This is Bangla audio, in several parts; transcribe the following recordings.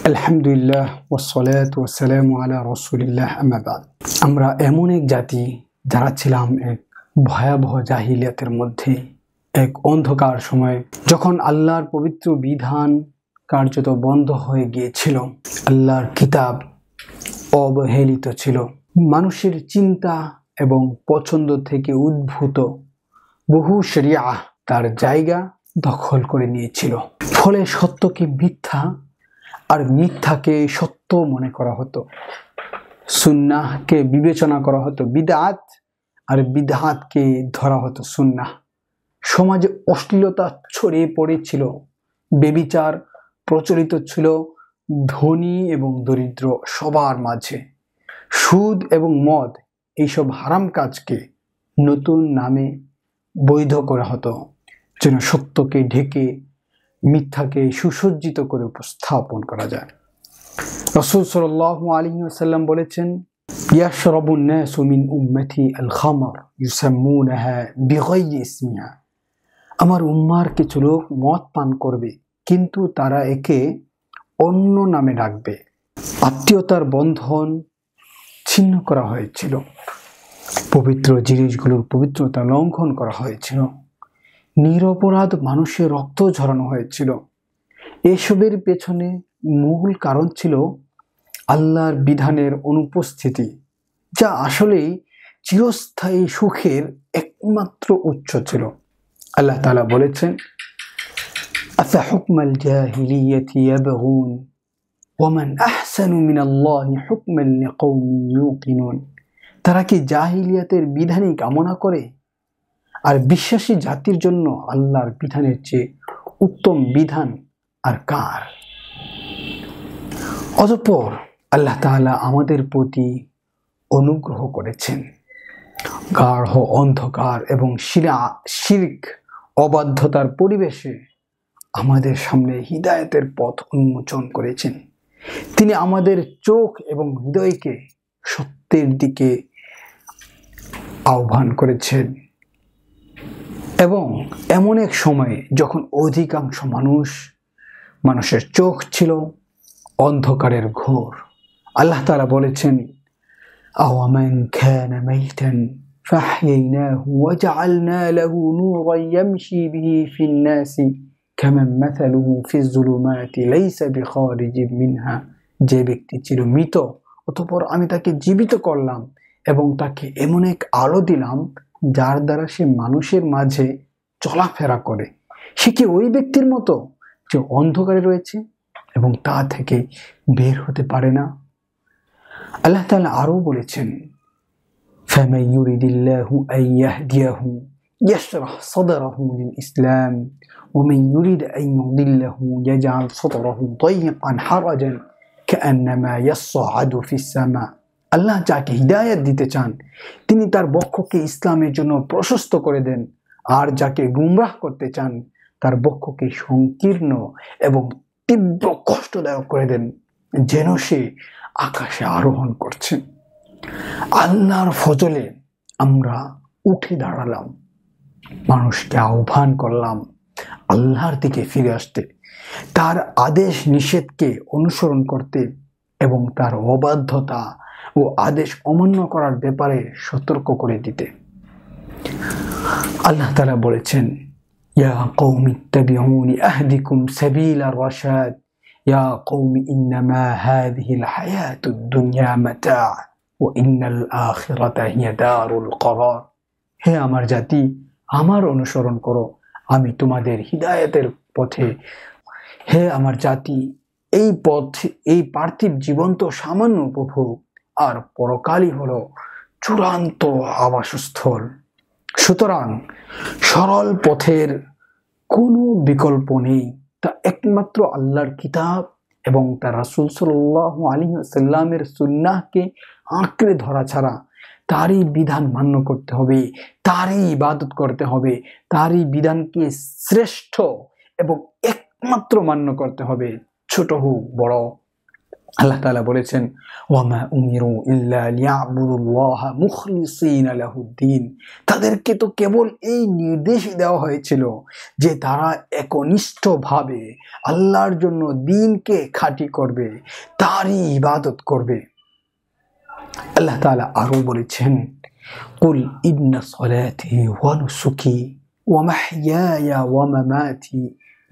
আলহামদুলিল্লাহ ওয়াসসালাতু ওয়াসসালামু আলা রাসূলিল্লাহ আম্মা বাদ। আমরা এমন এক জাতি যারা ছিলাম এক ভয়াবহ জাহিলিয়াতের মধ্যে, এক অন্ধকার সময় যখন আল্লাহর পবিত্র বিধান কার্যত বন্ধ হয়ে গিয়েছিল, আল্লাহর কিতাব অবহেলিত ছিল, মানুষের চিন্তা এবং পছন্দ থেকে উদ্ভূত বহু শরিয়া তার জায়গা দখল করে নিয়েছিল। ফলে সত্যকে মিথ্যা আর মিথ্যাকে সত্য মনে করা হতো, সুন্নাহকে বিবেচনা করা হতো বিদআত, আর বিদআতকে ধরা হতো সুন্নাহ। সমাজে অশ্লীলতা ছড়িয়ে পড়েছিল, ব্যভিচার প্রচলিত ছিল ধনী এবং দরিদ্র সবার মাঝে। সুদ এবং মদ এইসব হারাম কাজকে নতুন নামে বৈধ করা হতো, যেন সত্যকে ঢেকে মিথ্যাকে সুসজ্জিত করে উপস্থাপন করা যায়। রাসূল সাল্লাল্লাহু আলাইহি ওয়াসাল্লাম বলেছেন, ইয়াশরাবুন নাসু মিন উম্মতি আল খামর ইউসাম্মুনাহা বিগাইরি ইসমিহা। আমার উম্মার কিছু লোক মদ পান করবে, কিন্তু তারা একে অন্য নামে ডাকবে। আত্মীয়তার বন্ধন ছিন্ন করা হয়েছিল, পবিত্র জিনিসগুলোর পবিত্রতা লঙ্ঘন করা হয়েছিল, নিরপরাধ মানুষের রক্ত ঝরানো হয়েছিল। এসবের পেছনে মূল কারণ ছিল আল্লাহর বিধানের অনুপস্থিতি, যা আসলেই চিরস্থায়ী সুখের একমাত্র উৎস ছিল। আল্লাহ তাআলা বলেছেন, আফাহুকমাল জাহিলিয়াতি ইয়াবগুন ওয়ামান আহসানু মিনাল্লাহি হুকমান লিকাওমিন ইউকিনুন। তারা কি জাহিলিয়াতের বিধানই কামনা করে? আর বিশ্বাসী জাতির জন্য আল্লাহর বিধানের চেয়ে উত্তম বিধান আর কার? অতঃপর আল্লাহ তাআলা আমাদের প্রতি অনুগ্রহ করেছেন। গাঢ় অন্ধকার এবং শিরক অবাধ্যতার পরিবেশে আমাদের সামনে হিদায়াতের পথ উন্মোচন করেছেন। তিনি আমাদের চোখ এবং হৃদয়কে সত্যের দিকে আহ্বান করেছেন, এবং এমন এক সময়ে যখন অধিকাংশ মানুষের চোখ ছিল অন্ধকারের ঘোর। আল্লাহ তাআলা বলেছেন, আওয়ামান কানা মাইতান ফাহইনাহু ওয়াজআলনা লাহু নূরান ইয়ামশি বিহি ফিন নাসি কামান মাসালুহু ফিজ যুলুমাতি লাইসা বিখারিজিন মিনহা। যে ব্যক্তি ছিল মৃত, অতঃপর আমি তাকে জীবিত করলাম এবং তাকে এমন এক আলো দিলাম যার দ্বারা সে মানুষের মাঝে চলাফেরা করে। সে কি ওই ব্যক্তির মতো যে অন্ধকারে রয়েছে এবং তা থেকে বের হতে পারে না? আল্লাহ তাআলা আরো বলেছেন, ফামান ইউরিদিল্লাহু আন ইয়াহদিয়াহু ইয়াশরাহ সাদরাহু লিল ইসলাম ওয়া মান ইউরিদ আন ইউদিল্লাহু ইয়াজআল সাদরাহু দায়িকান হারাজান কাআন্নামা ইয়াসআদু ফিস সামা। আল্লাহ যাকে হিদায়াত দিতে চান তিনি তার বক্ষকে ইসলামের জন্য প্রশস্ত করে দেন, আর যাকে গুমরাহ করতে চান তার বক্ষকে সংকীর্ণ এবং তীব্র কষ্টদায়ক করে দেন, যেন সে আকাশে আরোহণ করছে। আল্লাহর ফজলে আমরা উঠে দাঁড়ালাম, মানুষকে আহ্বান করলাম আল্লাহর দিকে ফিরে আসতে, তার আদেশ নিষেধকে অনুসরণ করতে এবং তার অবাধ্যতা ও আদেশ অমান্য করার ব্যাপারে সতর্ক করে দিতে। আল্লাহ তাআলা বলেছেন, ইয়া কওমি ইত্তাবিউনি আহদিকুম সাবিলার রাশাদ ইয়া কওমি ইন্নামা হাযিহিল হায়াতুদ দুনিয়া মাতা ওয়া ইন্নাল আখিরাতা হিয়া দারুল করার। হে আমার জাতি, আমার অনুসরণ করো, আমি তোমাদের হিদায়াতের পথে। হে আমার জাতি, এই পার্থিব জীবন তো সামান্য উপভোগ, আর পরকালই হলো চূড়ান্ত আবাসস্থল। সুতরাং সরল পথের কোনো বিকল্প নেই, তা একমাত্র আল্লাহর কিতাব এবং তার রাসূল সাল্লাল্লাহু আলাইহি ওয়াসাল্লামের সুন্নাহকে আঁকড়ে ধরা ছাড়া। তারই বিধান মান্য করতে হবে, তারই ইবাদত করতে হবে, তারই বিধানকে শ্রেষ্ঠ এবং একমাত্র মান্য করতে হবে, ছোট হোক বড়, আল্লাহ তাআলা বলেছেন, ওয়ামা উমিরু ইল্লা লিয়াবুদুল্লাহা মুখলিসিনা লাহুদ্দিন। তাদেরকে তো কেবল এই নির্দেশ দেওয়া হয়েছিল যে তারা একনিষ্ঠভাবে আল্লাহর জন্য দ্বীনকে খাঁটি করবে, তারই ইবাদত করবে। আল্লাহ তাআলা আরো বলেছেন, কুল ইন্না সলাতি ওয়া নুসুকি ওয়া মাহইয়ায়া ওয়া মামাতি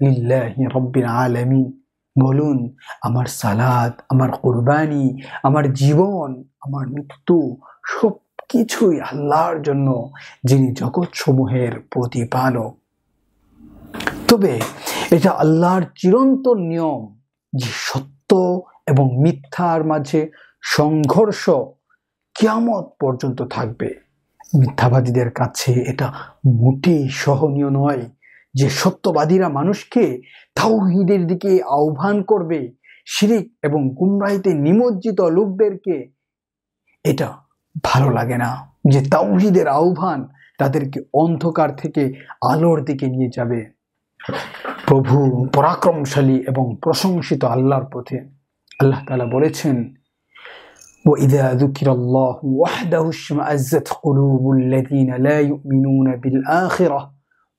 লিল্লাহি রাব্বিল আলামিন। বলুন, আমার সালাত, আমার কুরবানি, আমার জীবন, আমার মৃত্যু সব কিছুই আল্লাহর জন্য, যিনি জগৎ সমূহের প্রতিপালক। তবে এটা আল্লাহর চিরন্তন নিয়ম যে সত্য এবং মিথ্যার মাঝে সংঘর্ষ কিয়ামত পর্যন্ত থাকবে। মিথ্যাবাদীদের কাছে এটা মোটেই সহনীয় নয় যে সত্যবাদীরা মানুষকে তাওহীদের দিকে আহ্বান করবে, শিরিক এবং গুমরাহিতে নিমজ্জিত লোকদেরকে এটা ভালো লাগে না যে তাওহীদের আহ্বান তাদেরকে অন্ধকার থেকে আলোর দিকে নিয়ে যাবে। প্রভু পরাক্রমশালী এবং প্রশংসিত আল্লাহর পথে আল্লাহ তাআলা বলেছেন, وَإِذَا ذُكِرَ اللَّهُ وَحْدَهُ اشْمَأَزَّتْ قُلُوبُ الَّذِينَ لَا يُؤْمِنُونَ بِالْآخِرَةِ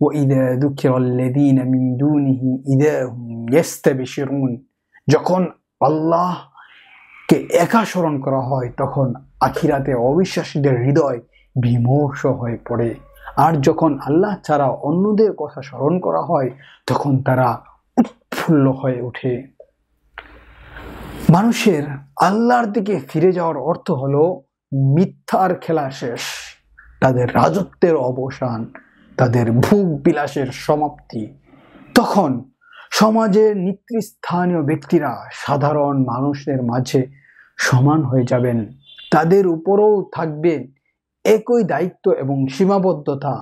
وَإِذَا ذُكِرَ الَّذِينَ مِنْ دُونِهِ إِذَا هُمْ يَسْتَبْشِرُونَ। যখন আল্লাহকে একা স্মরণ করা হয় তখন আখিরাতে অবিশ্বাসীদের হৃদয় বিমর্ষ হয়ে পড়ে, আর যখন আল্লাহ ছাড়া অন্যদের কথা স্মরণ করা হয় তখন তারা উৎফুল্ল হয়ে ওঠে। মানুষের আল্লাহর দিকে ফিরে যাওয়ার অর্থ হলো মিথ্যার খেলা শেষ, তাদের রাজত্বের অবসান, তাদের ভোগ বিলাসের সমাপ্তি। তখন সমাজের নেতৃস্থানীয় ব্যক্তিরা সাধারণ মানুষের মাঝে সমান হয়ে যাবেন, তাদের উপরেও থাকবে একই দায়িত্ব এবং সীমাবদ্ধতা।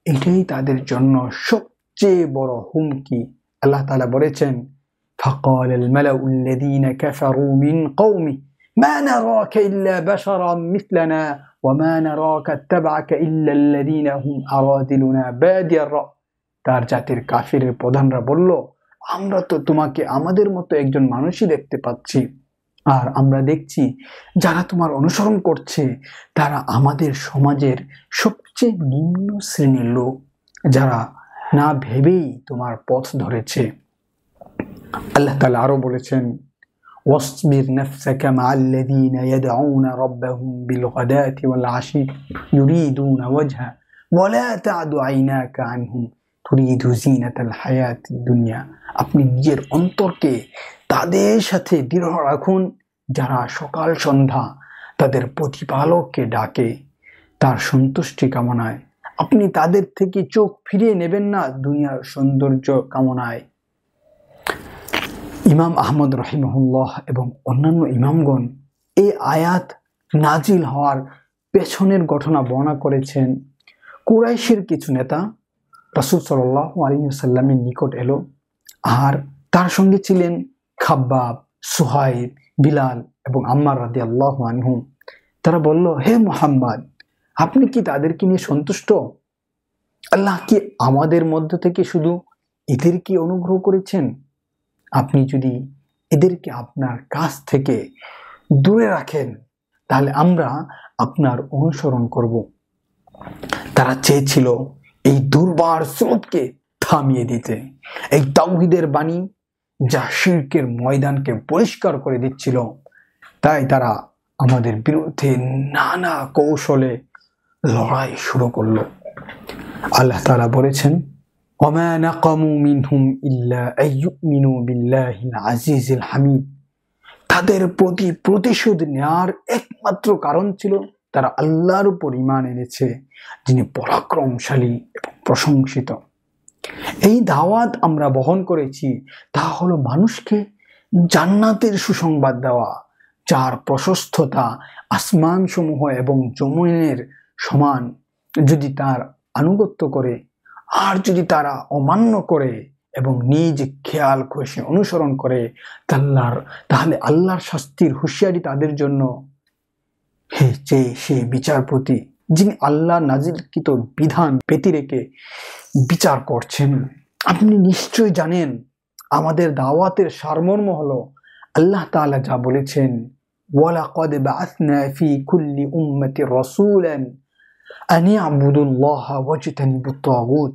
এটাই তাদের জন্য সবচেয়ে বড় হুমকি। আল্লাহ তাআলা বলেছেন, فقال الملأ الذين كفروا من قومه ما نراك إلا بشرا مثلنا وما نراك اتبعك إلا الذين هم أرادلنا بادي الرأي। তার জাতির কাফিরের প্রধানরা বলল, আমরা তো তোমাকে আমাদের মতো একজন মানুষই দেখতে পাচ্ছি, আর আমরা দেখছি যারা তোমার অনুসরণ করছে তারা আমাদের সমাজের সবচেয়ে নিম্ন শ্রেণীর লোক, যারা না ভেবেই তোমার পথ ধরেছে। আল্লাহ তাআলা আরো বলেছেন, ওয়াসবির নাফসাকা মা'আল্লাযীনা ইয়াদউনা রাব্বাহুম বিল-গাদাতি ওয়াল-আশি ইউরিদুনা ওয়াজহা ওয়া লা তা'দু আইনাকা আনহুম তুরিদু যিনাতাল হায়াতিদ দুনিয়া। আপনি নিজের অন্তরকে তাদের সাথে দৃঢ় রাখুন যারা সকাল সন্ধ্যা তাদের প্রতিপালককে ডাকে তার সন্তুষ্টি কামনায়। আপনি তাদের থেকে চোখ ফিরিয়ে নেবেন না দুনিয়ার সৌন্দর্য কামনায়। ইমাম আহমদ রাহিমাহুল্লাহ এবং অন্যান্য ইমামগণ এই আয়াত নাজিল হওয়ার পেছনের ঘটনা বর্ণনা করেছেন। কুরাইশের কিছু নেতা রাসূল সাল্লাল্লাহু আলাইহি ওয়াসাল্লামের নিকট এলো, আর তার সঙ্গে ছিলেন খাব্বাব, সুহাইব, বিলাল এবং আম্মার রাদিয়াল্লাহু আনহুম। তারা বলল, হে মুহাম্মদ, আপনি কি তাদেরকে নিয়ে সন্তুষ্ট? আল্লাহ কি আমাদের মধ্য থেকে শুধু এদেরকে অনুগ্রহ করেছেন? আপনি যদি এদেরকে আপনার কাছ থেকে দূরে রাখেন তাহলে আমরা আপনার অনুসরণ করব। তারা চেয়েছিল এই দুর্বার স্রোতকে থামিয়ে দিতে, এই তাওহীদের বাণী যা শিরকের ময়দানকে পরিষ্কার করে দিচ্ছিল। তাই তারা আমাদের বিরুদ্ধে নানা কৌশলে লড়াই শুরু করলো। আল্লাহ তাআলা বলেছেন, ওয়ামা নাকামু মিনহুম ইল্লা আইয়ুমিনু বিল্লাহিল আজিজিল হামিদ। তাদের প্রতি প্রতিশোধ নেওয়ার একমাত্র কারণ ছিল তারা আল্লাহর উপর ঈমান এনেছে, যিনি পরাক্রমশালী এবং প্রশংসিত। এই দাওয়াত আমরা বহন করেছি, তা হলো মানুষকে জান্নাতের সুসংবাদ দেওয়া, যার প্রশস্ততা আসমান সমূহ এবং জমিনের সমান। যদি তার আনুগত্য করে আর তারা অমান্য করে এবং নিজ খেয়াল খুশি অনুসরণ করে তাহলে আল্লাহর শাস্তির হুঁশিয়ারি তাদের জন্য। সে বিচারপতি যিনি আল্লাহ নাজিলকৃত বিধান পেতে রেখে বিচার করছেন। আপনি নিশ্চয় জানেন আমাদের দাওয়াতের সারমর্ম হলো আল্লাহ তাআলা যা বলেছেন, ওয়ালাকাদ বাআসনা ফি কুল্লি উম্মাতির রাসূলান আন ইয়াবুদুল্লাহা ওয়াজতানিবুত তাগুত,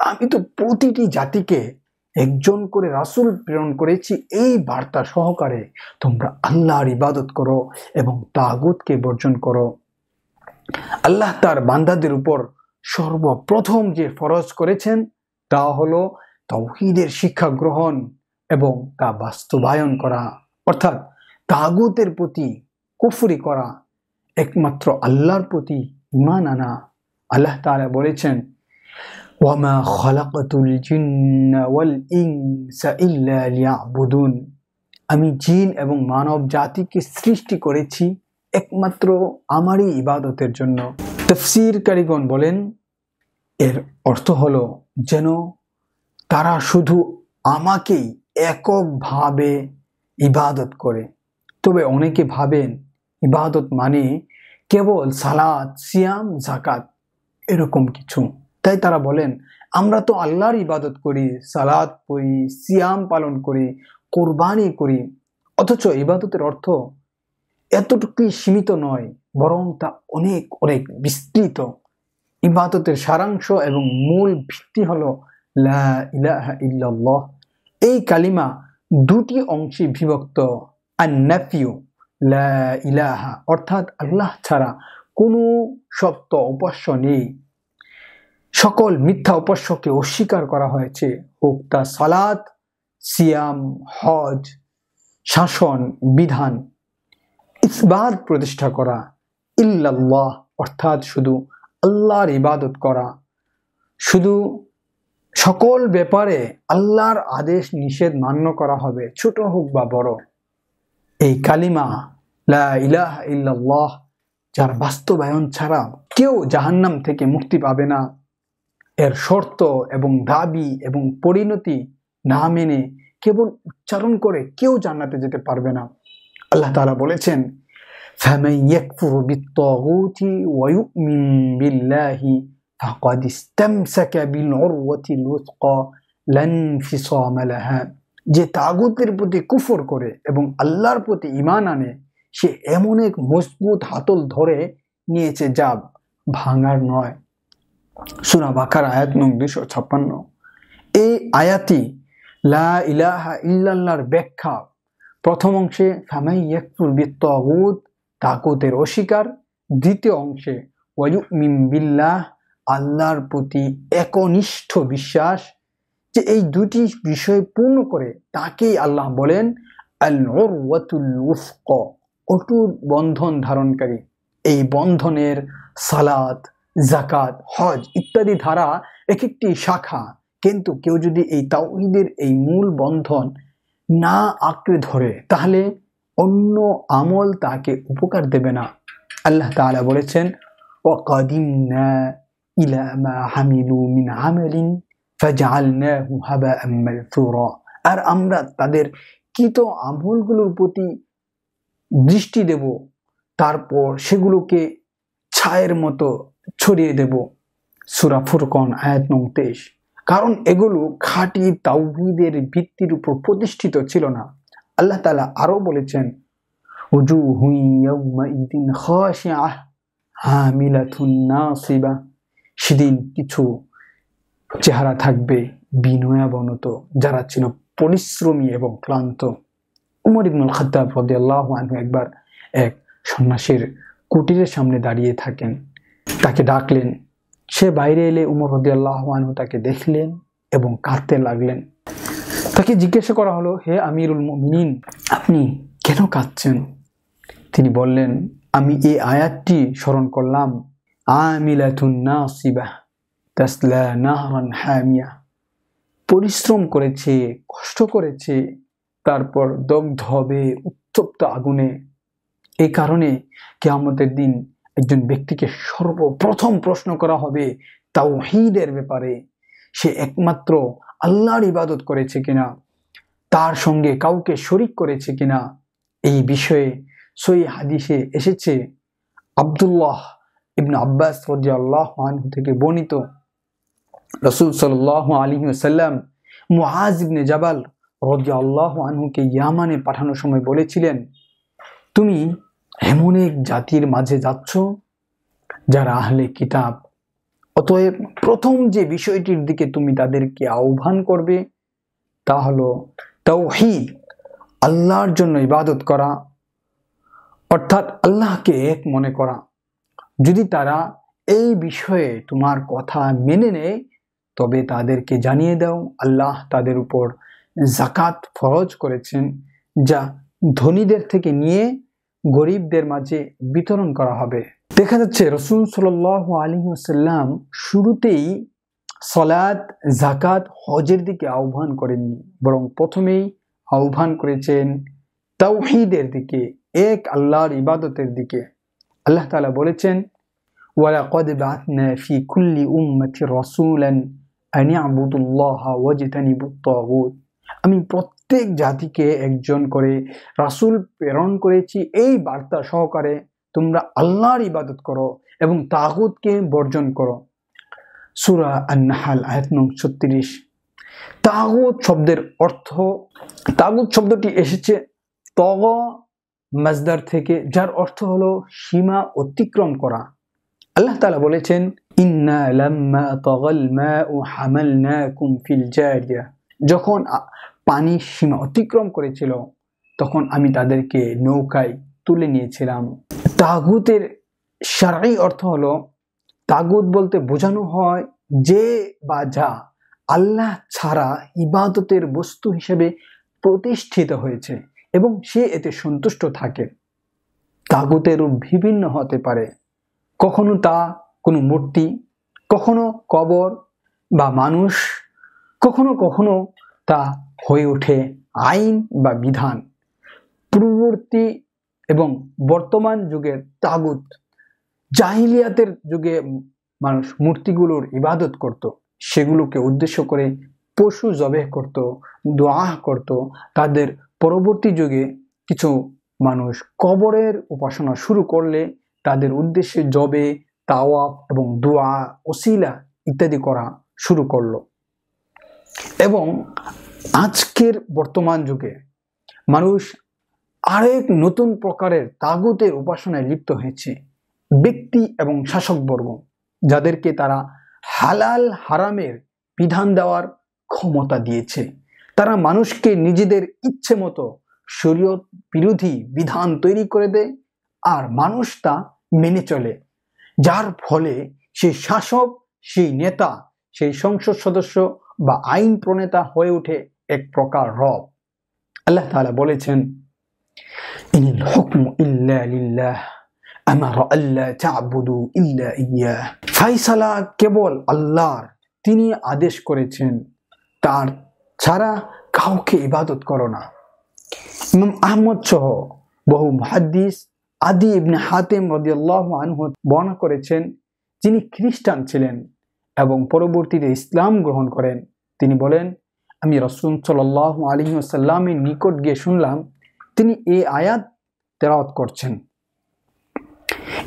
আমি তো প্রতিটি জাতিকে একজন করে রাসূল প্রেরণ করেছি এই বার্তা সহকারে, তোমরা আল্লাহর ইবাদত করো এবং তাগুতকে বর্জন করো। আল্লাহ তার বান্দাদের উপর সর্বপ্রথম যে ফরজ করেছেন তা হলো তাওহীদের শিক্ষা গ্রহণ এবং তা বাস্তবায়ন করা, অর্থাৎ তাগুতের প্রতি কুফরি করা, একমাত্র আল্লাহর প্রতি ঈমান আনা। আল্লাহ তাআলা বলেছেন, ওয়ামা খালাকাতুল জিন্না ওয়াল ইনসা ইল্লা লিয়াবুদুন, আমি জিন এবং মানব জাতিকে সৃষ্টি করেছি একমাত্র আমারই ইবাদতের জন্য। তাফসীরকারীগণ বলেন, এর অর্থ হলো যেন তারা শুধু আমাকেই এককভাবে ইবাদত করে। তবে অনেকে ভাবেন ইবাদত মানে কেবল সালাত, সিয়াম, যাকাত এরকম কিছু। তাই তারা বলেন, আমরা তো আল্লাহর ইবাদত করি, সালাত পড়ি, সিয়াম পালন করি, কোরবানি করি, অথচ ইবাদতের অর্থ এতটুকুই সীমিত নয়, বরং তা অনেক অনেক বিস্তৃত। ইবাদতের সারাংশ এবং মূল ভিত্তি হলো লা ইলাহা ইল্লাল্লাহ। এই কালিমা দুটি অংশে বিভক্ত। আন-নাফিউ, লা ইলাহা অর্থাৎ আল্লাহ ছাড়া কোনো সত্য উপাস্য নেই, সকল মিথ্যা উপাস্যকে অস্বীকার করা হয়েছে, হোক তা সালাত, সিয়াম, হজ, শাসন, বিধান। ইসবাত প্রতিষ্ঠা করা, ইল্লাল্লাহ অর্থাৎ শুধু আল্লাহর ইবাদত করা, শুধু সকল ব্যাপারে আল্লাহর আদেশ নিষেধ মান্য করা হবে, ছোট হোক বা বড়। এই কালিমা লা ইলাহা ইল্লাল্লাহ যার বাস্তবায়ন ছাড়া কেউ জাহান্নাম থেকে মুক্তি পাবে না, এর শর্ত এবং দাবি এবং পরিণতি না মেনে কেবল উচ্চারণ করে কেউ জান্নাতে যেতে পারবে না। আল্লাহ তাআলা বলেছেন, ফামান ইয়াকফুর বিত-তাগুতি ওয়া ইউমিন বিল্লাহি ফাকাদ ইসতামসাকা বিল উরওয়াতিল উসকা লা ইনফিসামা লাহা, যে তাগুতের প্রতি কুফর করে এবং আল্লাহর প্রতি ঈমান আনে সে এমন এক মজবুত হাতল ধরে নিয়েছে যা ভাঙার নয়। সূরা বাকারা আয়াত নং 256। এই আয়াতই লা ইলাহা ইল্লাল্লাহর ব্যাখ্যা। প্রথম অংশে ফামান ইয়াকফুর বিত-তাগুত, তাগুতের অস্বীকার, দ্বিতীয় অংশে ওয়া ইউমিন বিল্লাহ, আল্লাহর প্রতি একনিষ্ঠ বিশ্বাস, যে এই দুটি বিষয় পূর্ণ করে তাকেই আল্লাহ বলেন আল উরওয়াতুল উসকা, অটুট বন্ধন ধারণকারী। এই বন্ধনের সালাত, যাকাত, হজ ইত্যাদি ধারা এক একটি শাখা, কিন্তু কেউ যদি এই তাওহীদের এই মূল বন্ধন না আঁকড়ে ধরে তাহলে অন্য আমল তাকে উপকার দেবে না। আল্লাহ তাআলা বলেছেন, ওয়াকাদিমনা ইলা মা হামিলু মিন আমালিন ফাজআলনাহু হাবাআম মানসুরা, আর আমরা তাদের কৃত আমলগুলোর প্রতি দৃষ্টি দেব, তারপর সেগুলোকে ছায়ের মতো ছড়িয়ে দেব। সূরা ফুরকান আয়াত নং 23। কারণ এগুলো খাঁটি তাওহীদের ভিত্তির উপর প্রতিষ্ঠিত ছিল না। আল্লাহ তাআলা আরো বলেছেন, উজুহুন ইয়াওমাইদিন খাশিআহ হামিলাতুন নাসিবা, সেদিন কিছু চেহারা থাকবে বিনয়াবনত যারা ছিল পরিশ্রমী এবং ক্লান্ত। উমর ইবনুল খাত্তাব রাদিয়াল্লাহু আনহু একবার এক সন্ন্যাসীর কুটিরের সামনে দাঁড়িয়ে থাকেন, তাকে ডাকলেন। সে বাইরে এলে উমর রাদিয়াল্লাহু আনহু তাকে দেখলেন এবং কাঁদতে লাগলেন। তাকে জিজ্ঞাসা করা হলো, হে আমিরুল মুমিনিন, আপনি কেন কাঁদছেন? তিনি বললেন, আমি এই আয়াতটি স্মরণ করলাম, আমিলাতুন নাসিবা তাসলা নাহরান হামিয়া, পরিশ্রম করেছে, কষ্ট করেছে, তারপর দগ্ধ হবে উত্তপ্ত আগুনে। এই কারণে কিয়ামতের দিন একজন ব্যক্তিকে সর্বপ্রথম প্রশ্ন করা হবে তাওহীদের ব্যাপারে, সে একমাত্র আল্লাহর ইবাদত করেছে কিনা, তার সঙ্গে কাউকে শরীক করেছে কিনা। এই বিষয়ে সহিহ হাদিসে এসেছে, আব্দুল্লাহ ইবনে আব্বাস রাদিয়াল্লাহু আনহু থেকে বর্ণিত, রাসূল সাল্লাল্লাহু আলাইহি ওয়াসাল্লাম মুআজ ইবনে জাবাল রাদিয়াল্লাহু আনহুকে ইয়ামানে পাঠানোর সময় বলেছিলেন, তুমি এমন এক জাতির মাঝে যাচ্ছ যারা আহলে কিতাব, অতএব প্রথম যে বিষয়টির দিকে তুমি তাদেরকে আহ্বান করবে তা হলো তাওহীদ, আল্লাহর জন্য ইবাদত করা, অর্থাৎ আল্লাহকে এক মনে করা। যদি তারা এই বিষয়ে তোমার কথা মেনে নেয় তবে তাদেরকে জানিয়ে দাও আল্লাহ তাদের উপর যাকাত ফরজ করেছেন, যা ধনীদের থেকে নিয়ে গরিবদের মাঝে বিতরণ করা হবে। দেখা যাচ্ছে রাসূল সাল্লাল্লাহু আলাইহি ওয়াসাল্লাম শুরুতেই সালাত, যাকাত, হজের দিকে আহ্বান করেননি, বরং প্রথমেই আহ্বান করেছেন তাওহীদের দিকে, এক আল্লাহর ইবাদতের দিকে। আল্লাহ তাআলা বলেছেন, ওয়ালাকাদ বা'আথনা ফি কুল্লি উম্মাতির রাসূলান আন ইয়াবুদুল্লাহা ওয়াজতানিবুত তাগুত। আমি প্রত্যেক জাতিকে একজন করে রাসূল প্রেরণ করেছি এই বার্তা সহকারে, তোমরা আল্লাহর ইবাদত করো এবং তাগুতকে বর্জন করো। সূরা আন-নাহল আয়াত নং 36। তাগুত শব্দের অর্থ, তাগুত শব্দটি এসেছে তগা মাজদার থেকে, যার অর্থ হলো সীমা অতিক্রম করা। আল্লাহ তাআলা বলেছেন, ইন্না লাম্মা তাগাল মাউ হামালনাকুম ফিল জারিয়া। যখন পানি সীমা অতিক্রম করেছিল তখন আমি তাদেরকে নৌকায় তুলে নিয়েছিলাম। তাগুতের শারঈ অর্থ হলো, তাগুত বলতে বোঝানো হয় যে বা যা আল্লাহ ছাড়া ইবাদতের বস্তু হিসেবে প্রতিষ্ঠিত হয়েছে এবং সে এতে সন্তুষ্ট থাকে। তাগুতের রূপ বিভিন্ন হতে পারে, কখনো তা কোনো মূর্তি, কখনো কবর বা মানুষ, কখনো কখনো তা হয়ে ওঠে আইন বা বিধান। পূর্ববর্তী এবং বর্তমান যুগের তাগুত, জাহিলিয়াতের যুগে মানুষ মূর্তিগুলোর ইবাদত করত, সেগুলোকে উদ্দেশ্য করে পশু জবেহ করত, দোয়া করত। তাদের পরবর্তী যুগে কিছু মানুষ কবরের উপাসনা শুরু করলে তাদের উদ্দেশ্যে জবে, তাওয়াফ এবং দোয়া, ওসিলা ইত্যাদি করা শুরু করলো। এবং আজকের বর্তমান যুগে মানুষ আরেক নতুন প্রকারের তাগুতের উপাসনায় লিপ্ত হয়েছে। ব্যক্তি এবং শাসকবর্গ, যাদেরকে তারা হালাল হারামের বিধান দেওয়ার ক্ষমতা দিয়েছে, তারা মানুষকে নিজেদের ইচ্ছে মতো শরীয়ত বিরোধী বিধান তৈরি করে দেয় আর মানুষ তা মেনে চলে, যার ফলে সেই শাসক, সেই নেতা, সেই সংসদ সদস্য বা আইন প্রণেতা হয়ে ওঠে এক প্রকার রব। আল্লাহ তাআলা বলেছেন, ইনিল হুকমু ইল্লা লিল্লাহ আমারা আল্লা তা'বুদু ইল্লা ইয়্যাহ। ফায়সালা কেবল আল্লাহর, তিনি আদেশ করেছেন তার ছাড়া কাউকে ইবাদত করো না। ইমাম আহমদ সহ বহু মুহাদ্দিস আদি ইবনে হাতেম রাদিয়াল্লাহু আনহু বর্ণনা করেছেন, যিনি খ্রিস্টান ছিলেন এবং পরবর্তীতে ইসলাম গ্রহণ করেন। তিনি বলেন, আমি রাসূল সাল্লাল্লাহু আলাইহি ওয়াসাল্লামের নিকট গিয়ে শুনলাম তিনি এই আয়াত তেলাওয়াত করছেন,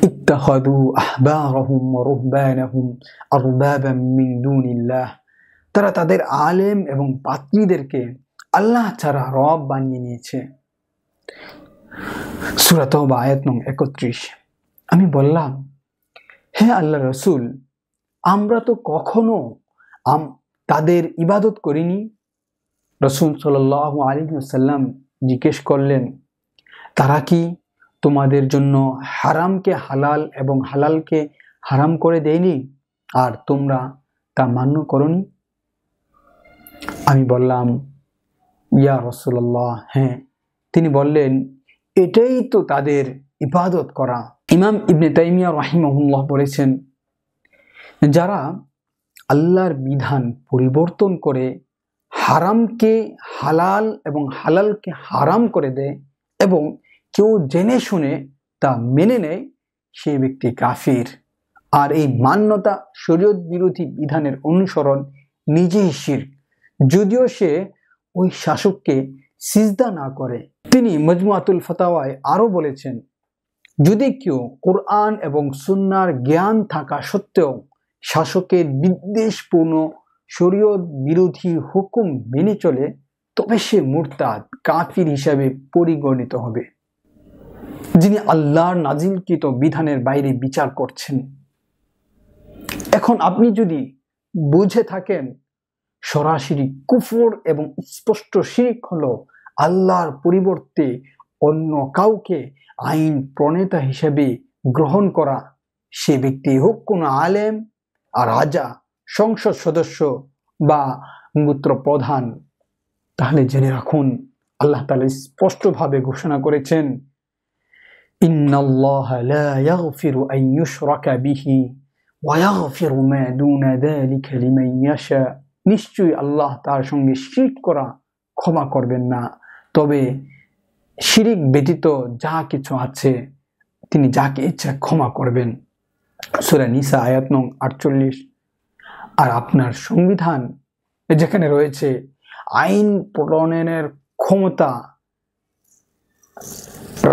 ইত্তাখাযু আহবারহুম ওয়া রুহবানাহুম আরবাবাম মিন দুনিল্লাহ। তারা তাদের আলেম এবং পাত্রীদেরকে আল্লাহ ছাড়া রব বানিয়ে নিয়েছে। সূরা তাওবা আয়াত নং 31। আমি বললাম, হে আল্লাহর রাসূল, আমরা তো কখনো তাদের ইবাদত করিনি। রাসূল সাল্লাল্লাহু আলাইহি ওয়াসাল্লাম জিজ্ঞেস করলেন, তারা কি তোমাদের জন্য হারামকে হালাল এবং হালালকে হারাম করে দেয়নি আর তোমরা তা মান্য করনি? আমি বললাম, ইয়া রাসূলুল্লাহ, হ্যাঁ। তিনি বললেন, এটাই তো তাদের ইবাদত করা। ইমাম ইবনে তাইমিয়া রাহিমাহুল্লাহ বলেছেন, যারা আল্লাহর বিধান পরিবর্তন করে হারামকে হালাল এবং হালালকে হারাম করে দেয় এবং কেউ জেনে শুনে তা মেনে নেয়, সেই ব্যক্তি কাফির। আর এই মান্যতা শরীয়ত বিরোধী বিধানের অনুসরণ নিজেই শিরক, যদিও সে ওই শাসককে সিজদা না করে। তিনি মজমুআতুল ফাতাওয়ায় আরো বলেছেন, যদি কেউ কোরআন এবং সুন্নাহর জ্ঞান থাকা সত্ত্বেও শাসকের বিদ্বেষপূর্ণ শরীয়ত বিরোধী হুকুম মেনে চলে তবে সে মুরতাদ কাফির হিসাবে পরিগণিত হবে, যিনি আল্লাহর নাজিলকৃত বিধানের বাইরে বিচার করছেন। এখন আপনি যদি বুঝে থাকেন সরাসরি কুফর এবং স্পষ্ট শিরক হলো আল্লাহর পরিবর্তে অন্য কাউকে আইন প্রণেতা হিসেবে গ্রহণ করা, সে ব্যক্তি হোক কোনো আলেম আর রাজা, সংসদ সদস্য বা গোত্র প্রধান, তাহলে জেনে রাখুন আল্লাহ তাআলা স্পষ্টভাবে ঘোষণা করেছেন, ইন্নাল্লাহা লা ইয়াগফিরু আন ইউশরাকা বিহি ওয়া ইয়াগফিরু মা দুনা যালিকা লিমান ইয়াশা। নিশ্চয়ই আল্লাহ তার সঙ্গে শিরক করা ক্ষমা করবেন না, তবে শিরক ব্যতীত যা কিছু আছে তিনি যাকে ইচ্ছা ক্ষমা করবেন। সূরা নিসা আয়াত নং 48। আর আপনার সংবিধান যেখানে রয়েছে আইন প্রণয়নের ক্ষমতা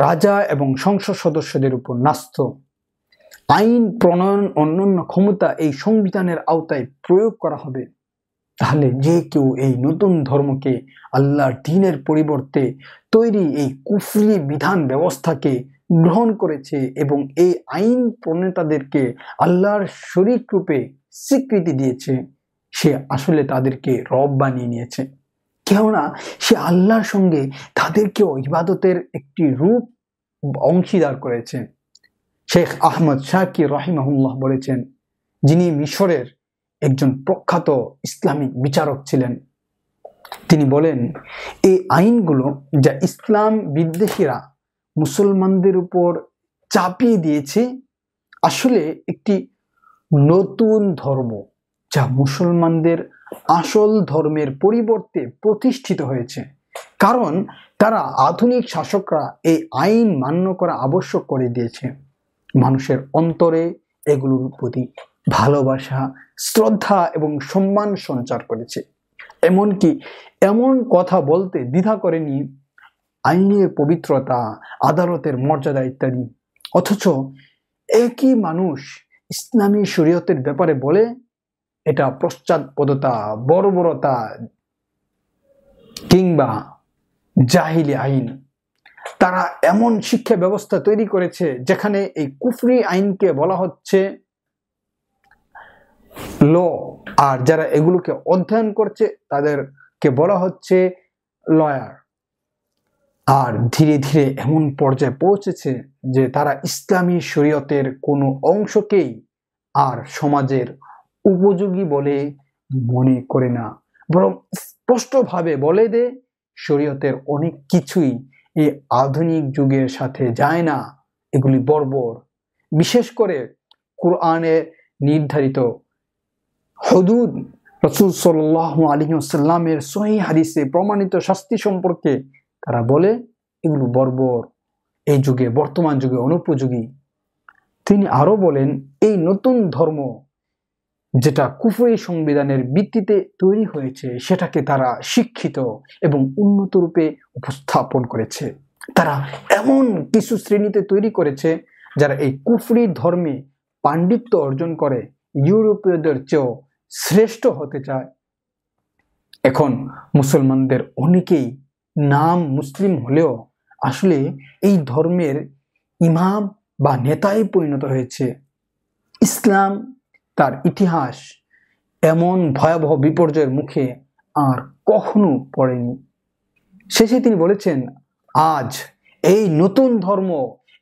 রাজা এবং সংসদ সদস্যদের উপর ন্যস্ত, আইন প্রণয়ন অন্যান্য ক্ষমতা এই সংবিধানের আওতায় প্রয়োগ করা হবে। তাহলে যে কেউ এই নতুন ধর্মকে আল্লাহর দ্বীনের পরিবর্তে তৈরি এই কুফরি বিধান ব্যবস্থাকে গ্রহণ করেছে এবং এই আইন প্রণেতাদেরকে আল্লাহর শরীক রূপে স্বীকৃতি দিয়েছে, সে আসলে তাদেরকে রব বানিয়ে নিয়েছে। কেননা সে আল্লাহর সঙ্গে তাদেরকেও ইবাদতের একটি রূপ অংশীদার করেছে। শেখ আহমদ শাকির রাহিমাহুল্লাহ বলেছেন, যিনি মিশরের একজন প্রখ্যাত ইসলামিক বিচারক ছিলেন, তিনি বলেন, এই আইনগুলো যা ইসলাম বিদ্বেষীরা মুসলমানদের উপর চাপিয়ে দিয়েছে আসলে একটি নতুন ধর্ম যা মুসলমানদের আসল ধর্মের পরিবর্তে প্রতিষ্ঠিত হয়েছে, কারণ তারা আধুনিক শাসকরা এই আইন মান্য করা আবশ্যক করে দিয়েছে। মানুষের অন্তরে এগুলোর প্রতি ভালোবাসা, শ্রদ্ধা এবং সম্মান সঞ্চার করেছে। এমনকি এমন কথা বলতে দ্বিধা করেনি আইনের পবিত্রতা, আদালতের মর্যাদা ইত্যাদি। অথচ একই মানুষ ইসলামী শরীয়তের ব্যাপারে বলে এটা পশ্চাৎপদতা, বর্বরতা কিংবা জাহিলি আইন। তারা এমন শিক্ষা ব্যবস্থা তৈরি করেছে যেখানে এই কুফরি আইনকে বলা হচ্ছে ল, আর যারা এগুলোকে অধ্যয়ন করছে তাদেরকে বলা হচ্ছে লয়ার। আর ধীরে ধীরে এমন পর্যায়ে পৌঁছেছে যে তারা ইসলামী শরীয়তের কোনো অংশকেই আর সমাজের উপযোগী বলে মনে করে না, বরং স্পষ্টভাবে বলে দেয় শরীয়তের অনেক কিছুই এই আধুনিক যুগের সাথে যায় না, এগুলি বর্বর। বিশেষ করে কোরআনে নির্ধারিত হুদুদ, রাসূল সাল্লাল্লাহু আলাইহি ওয়াসাল্লামের সহিহ হাদিসে প্রমাণিত শাস্তি সম্পর্কে তারা বলে এগুলো বর্বর, এই যুগে, বর্তমান যুগে অনুপযোগী। তিনি আরো বলেন, এই নতুন ধর্ম যেটা কুফরি সংবিধানের ভিত্তিতে তৈরি হয়েছে সেটাকে তারা শিক্ষিত এবং উন্নত রূপে উপস্থাপন করেছে। তারা এমন কিছু শ্রেণীতে তৈরি করেছে যারা এই কুফরি ধর্মে পাণ্ডিত্য অর্জন করে ইউরোপীয়দের চেয়েও শ্রেষ্ঠ হতে চায়। এখন মুসলমানদের অনেকেই নাম মুসলিম হলেও আসলে এই ধর্মের ইমাম বা নেতায় পরিণত হয়েছে। ইসলাম তার ইতিহাস এমন ভয়াবহ বিপর্যয়ের মুখে আর কখনো পড়েনি। শেষে তিনি বলেছেন, আজ এই নতুন ধর্ম,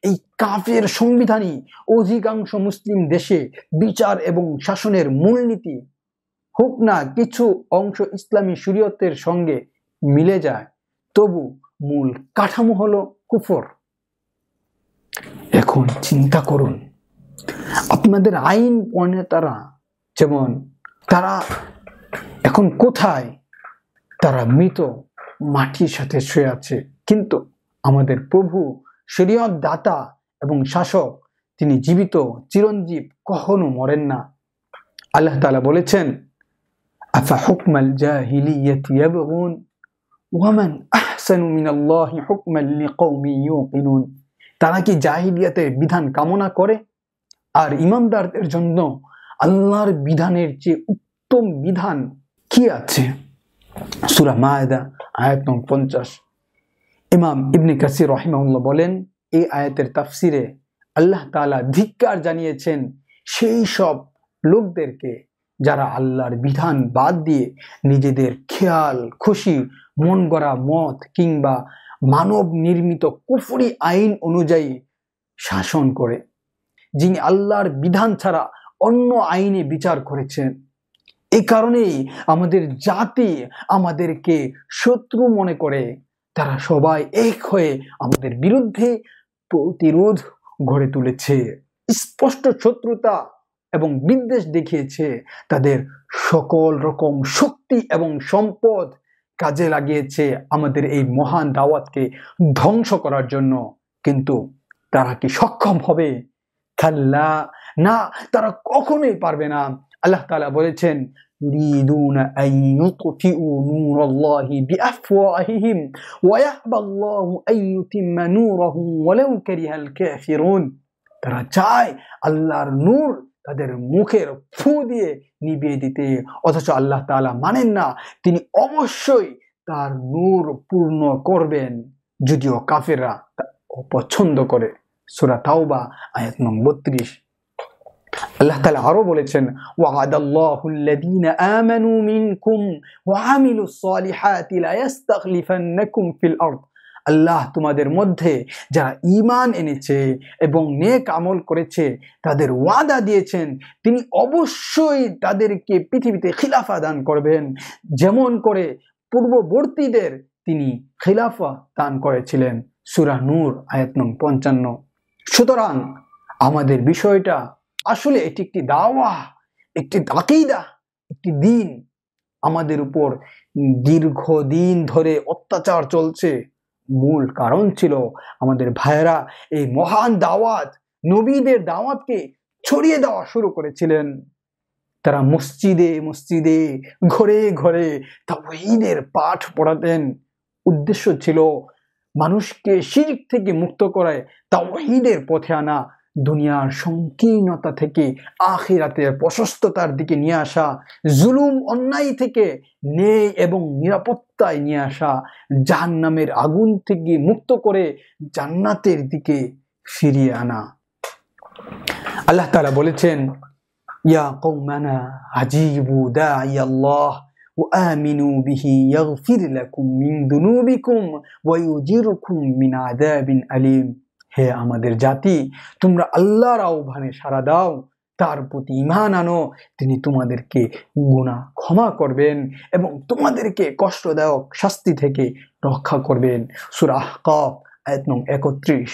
এই কাফের সংবিধানই অধিকাংশ মুসলিম দেশে বিচার এবং শাসনের মূলনীতি। হোক না কিছু অংশ ইসলামী শরীয়তের সঙ্গে মিলে যায়, তবু মূল কাঠামো হলো কুফর। এখন চিন্তা করুন, আপনাদের আইন প্রণেতারা যেমন, তারা এখন কোথায়? তারা মৃত, মাটির সাথে শুয়ে আছে। কিন্তু আমাদের প্রভু, শরীয়ত দাতা এবং শাসক, তিনি জীবিত, চিরঞ্জীব, কখনো মরেন না। আল্লাহ তাআলা বলেছেন, আফা হুকমাল জাহিলিয়াতি ইয়াবগুন ওয়া মান আহসানু মিনাল্লাহি হুকমান লিকাওমিন ইউকিনুন। তারা কি জাহিলিয়াতের বিধান কামনা করে? আর ইমানদারদের জন্য আল্লাহর বিধানের চেয়ে উত্তম বিধান কি আছে? সূরা মায়েদা আয়াত নং 50। ইমাম ইবনে কাসির রাহিমাহুল্লাহ বলেন, এই আয়াতের তাফসিরে আল্লাহ তাআলা ধিক্কার জানিয়েছেন সেই সব লোকদেরকে যারা আল্লাহর বিধান বাদ দিয়ে নিজেদের খেয়াল খুশি মন গড়া মত কিংবা মানব নির্মিত কুফরি আইন অনুযায়ী শাসন করে, যিনি আল্লাহর বিধান ছাড়া অন্য আইনে বিচার করেছেন। এই কারণেই আমাদের জাতি আমাদেরকে শত্রু মনে করে তারা সবাই এক হয়ে আমাদের বিরুদ্ধে প্রতিরোধ গড়ে তুলেছে, স্পষ্ট শত্রুতা এবং বিদ্বেষ দেখিয়েছে, তাদের সকল রকম শক্তি এবং সম্পদ কাজে লাগিয়েছে আমাদের এই মহান দাওয়াতকে ধ্বংস করার জন্য। কিন্তু তারা কি সক্ষম হবে? কাল্লা, না, তারা কখনোই পারবে না। আল্লাহ তাআলা বলেছেন, ইউরিদুনা আন ইউতফিউ নূরাল্লাহি বিআফওয়াহিহিম ওয়া ইয়াহবাল্লাহু আন ইউতিম্মা নূরাহু ওয়ালাউ কারিহাল কাফিরুন। তারা চায় আল্লাহর নূর তাদের মুখের ফু দিয়ে নিভিয়ে দিতে, অথচ আল্লাহ তাআলা মানেন না। তিনি অবশ্যই তার নূর পূর্ণ করবেন, যদিও কাফেররা তা অপছন্দ করে। সূরা তাওবা আয়াত নং 32। আল্লাহ তাআলা আরো বলেছেন, ওয়া'আদাল্লাহুল্লাযীনা আমানু মিনকুম ওয়া আমিলুস সালিহাতি লা ইস্তাখলিফান্নাকুম ফিল আরদ। আল্লাহ তোমাদের মধ্যে যারা ঈমান এনেছে এবং নেক আমল করেছে তাদের ওয়াদা দিয়েছেন তিনি অবশ্যই তাদেরকে পৃথিবীতে খিলাফা দান করবেন, যেমন করে পূর্ববর্তীদের তিনি খিলাফা দান করেছিলেন। সূরা নূর আয়াত নং 55। সুতরাং আমাদের বিষয়টা আসলে এটি একটি দাওয়া, একটি আকীদা, একটি দ্বীন। আমাদের উপর দীর্ঘদিন ধরে অত্যাচার চলছে। মূল কারণ ছিল আমাদের ভাইয়েরা এই মহান দাওয়াত, নবীদের দাওয়াতকে ছড়িয়ে দেওয়া শুরু করেছিলেন। তারা মসজিদে মসজিদে ঘরে ঘরে তাওহীদের পাঠ পড়াতেন। উদ্দেশ্য ছিল মানুষকে শিরক থেকে মুক্ত করে তাওহীদের পথে আনা, দুনিয়ার সংকীর্ণতা থেকে আখিরাতের প্রশস্ততার দিকে নিয়ে আসা, জুলুম অন্যায় থেকে ন্যায় এবং নিরাপত্তায় নিয়ে আসা, জাহান্নামের আগুন থেকে মুক্ত করে জান্নাতের দিকে ফিরিয়ে আনা। আল্লাহ তাআলা বলেছেন, ইয়া কওমানা আজিবু দাঈয়াল্লাহ ওয়া আমিনু বিহি ইয়াগফির লাকুম মিন দুনুবিকুম ওয়া ইউজিরকুম মিন আযাবিন আলীম। হে আমাদের জাতি, তোমরা আল্লাহর আহ্বানে সাড়া দাও, তার প্রতি ঈমান আনো, তিনি তোমাদেরকে গুনাহ ক্ষমা করবেন এবং তোমাদেরকে কষ্টদায়ক শাস্তি থেকে রক্ষা করবেন। সূরা আহকাফ আয়াত নং 31।